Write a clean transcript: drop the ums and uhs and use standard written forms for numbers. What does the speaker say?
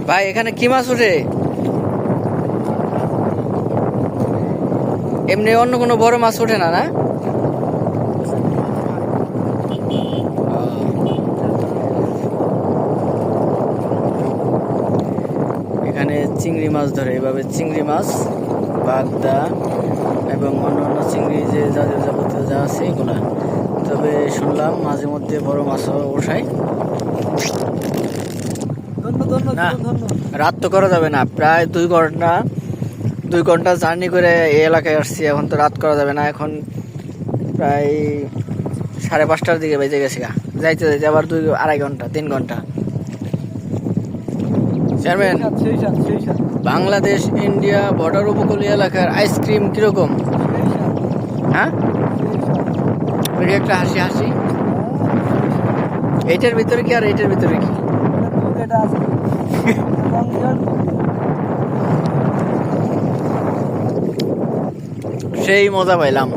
ভাই এখানে কি মাছ ওঠে? এমনি অন্য কোনো বড় মাছ ওঠে না, না? এখানে চিংড়ি মাছ ধরে, এভাবে চিংড়ি মাছ, বাগদা এবং অন্যান্য চিংড়ি যে যাদের যাবতীয় যা আছে এগুলা। তবে শুনলাম মাঝে মধ্যে বড় মাছও ওঠায়। না, রাত তো করা যাবে না, প্রায় 2 ঘন্টা জার্নি করে এই এলাকায় আসছি। এখন তো রাত করা যাবে না। এখন প্রায় 5:30টার দিকে বেজে গেছে, যাইতে যাইতে আবার 2-2.5 ঘন্টা 3 ঘন্টা। চেয়ারম্যান, বাংলাদেশ ইন্ডিয়া বর্ডার উপকূলীয় এলাকার আইসক্রিম কিরকম? হ্যাঁ, একটা হাসি হাসি। এইটার ভিতরে কি আর এইটার ভিতরে কি? সেই মজা পাইলাম।